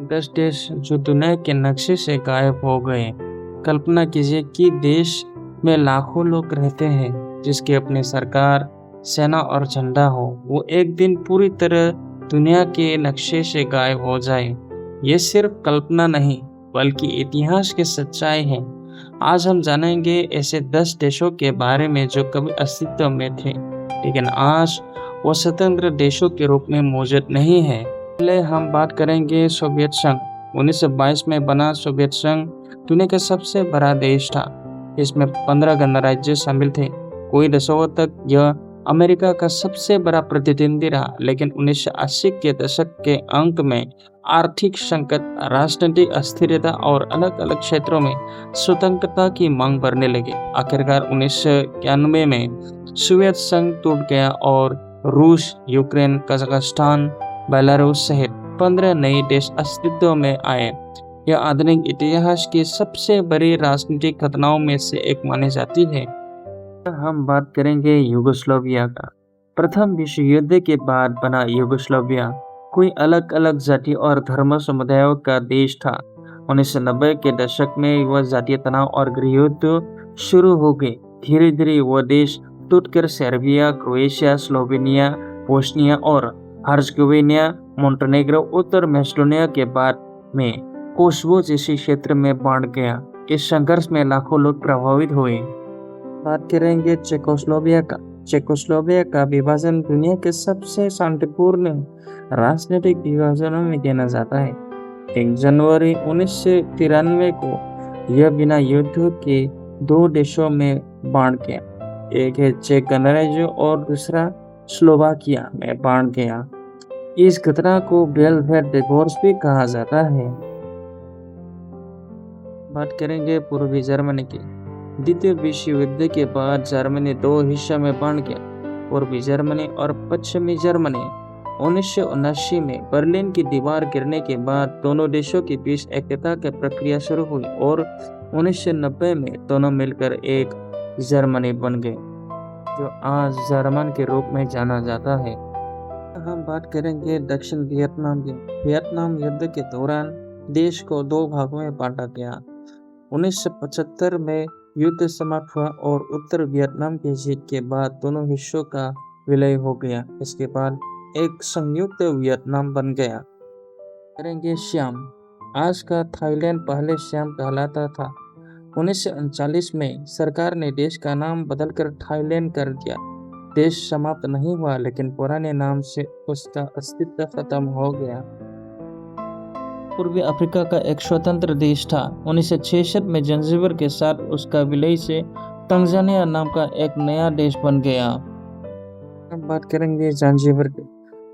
10 देश जो दुनिया के नक्शे से गायब हो गए। कल्पना कीजिए कि देश में लाखों लोग रहते हैं जिसकी अपनी सरकार, सेना और झंडा हो। वो एक दिन पूरी तरह दुनिया के नक्शे से गायब हो जाए। ये सिर्फ कल्पना नहीं बल्कि इतिहास की सच्चाई है। आज हम जानेंगे ऐसे 10 देशों के बारे में जो कभी अस्तित्व में थे लेकिन आज वो स्वतंत्र देशों के रूप में मौजूद नहीं है। पहले हम बात करेंगे सोवियत संघ। 1922 में बना सोवियत संघ दुनिया का सबसे बड़ा देश था। इसमें 15 गणराज्य शामिल थे। कई दशकों तक यह अमेरिका का सबसे बड़ा प्रतिद्वंदी रहा, लेकिन 1980 के दशक के अंत में आर्थिक संकट, राजनीतिक अस्थिरता और अलग अलग क्षेत्रों में स्वतंत्रता की मांग बढ़ने लगी। आखिरकार 1991 में सोवियत संघ टूट गया और रूस, यूक्रेन, कजाकिस्तान, बेलारूस सहित 15 नए देश अस्तित्व में आए। यह आधुनिक इतिहास की सबसे बड़ी राजनीतिक घटनाओं में से एक मानी जाती है। हम बात करेंगे यूगोस्लाविया का। प्रथम विश्व युद्ध के बाद बना यूगोस्लाविया कोई अलग अलग जाति और धर्म समुदायों का देश था। 1990 के दशक में वह जातीय तनाव और गृहयुद्ध शुरू हो गए। धीरे धीरे वह देश टूटकर सर्बिया, क्रोएशिया, स्लोवेनिया, बोस्निया और हर्जेगोविना, मोंटेनेग्रो, उत्तर मैसेडोनिया के बाद में कोसोवो जैसे क्षेत्र में बांट गया। इस संघर्ष में लाखों लोग प्रभावित हुए। बात करेंगे चेकोस्लोवाकिया का। चेकोस्लोवाकिया का विभाजन दुनिया के सबसे शांतिपूर्ण राजनीतिक विभाजनों में गिना जाता है। 1 जनवरी 1993 को यह बिना युद्ध के 2 देशों में बांट गया। एक है चेक गणराज्य और दूसरा स्लोवाकिया में बांट गया। इस घटना को बेलग्रेड डिवोर्स भी कहा जाता है। बात करेंगे पूर्वी जर्मनी की। द्वितीय विश्व युद्ध के बाद जर्मनी 2 हिस्सों में बांट गया, पूर्वी जर्मनी और पश्चिमी जर्मनी। 1979 में बर्लिन की दीवार गिरने के बाद दोनों देशों के बीच एकता की प्रक्रिया शुरू हुई और 1990 में दोनों मिलकर एक जर्मनी बन गए, जो आज जर्मन के रूप में जाना जाता है। हम बात करेंगे दक्षिण वियतनाम की। वियतनाम युद्ध के दौरान देश को 2 भागों में बांटा गया। 1975 में युद्ध समाप्त हुआ और उत्तर वियतनाम की जीत के बाद दोनों हिस्सों का विलय हो गया। इसके बाद एक संयुक्त वियतनाम बन गया। करेंगे श्याम। आज का थाईलैंड पहले श्याम कहलाता था। 1939 में सरकार ने देश का नाम बदलकर थाईलैंड कर दिया। देश समाप्त नहीं हुआ लेकिन पुराने नाम से उसका अस्तित्व खत्म हो गया। पूर्वी अफ्रीका का एक स्वतंत्र देश था। 1966 में जंजीबर के साथ उसका विलय से तंजानिया नाम का एक नया देश बन गया। अब बात करेंगे जंजीबर की।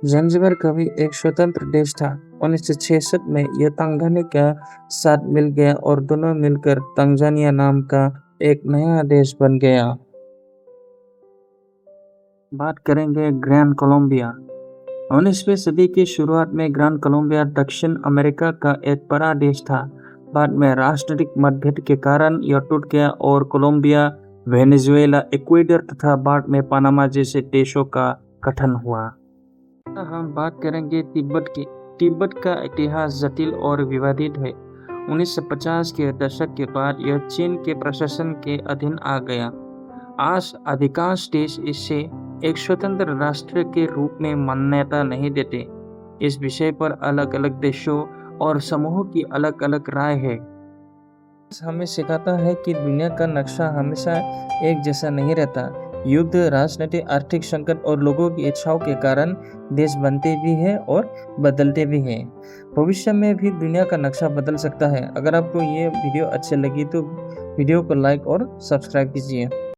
जंजीबर कभी एक स्वतंत्र देश था। 1966 में यह तंजानिया के साथ मिल गया और दोनों मिलकर तंजानिया नाम का एक नया देश बन गया। बात करेंगे ग्रैंड कोलंबिया। 19वीं सदी की शुरुआत में ग्रैंड कोलंबिया दक्षिण अमेरिका का एक बड़ा देश था। बाद में राजनीतिक मतभेद के कारण यह टूट गया और कोलंबिया, वेनेजुएला, इक्वेडर तथा बाद में पनामा जैसे देशों का गठन हुआ। हम बात करेंगे तिब्बत की। तिब्बत का इतिहास जटिल और विवादित है। 1950 के दशक के बाद यह चीन के प्रशासन के अधीन आ गया। आज अधिकांश देश इसे एक स्वतंत्र राष्ट्र के रूप में मान्यता नहीं देते। इस विषय पर अलग अलग देशों और समूहों की अलग अलग राय है। हमें सिखाता है कि दुनिया का नक्शा हमेशा एक जैसा नहीं रहता। युद्ध, राजनीति, आर्थिक संकट और लोगों की इच्छाओं के कारण देश बनते भी हैं और बदलते भी हैं। भविष्य में भी दुनिया का नक्शा बदल सकता है। अगर आपको ये वीडियो अच्छी लगी तो वीडियो को लाइक और सब्सक्राइब कीजिए।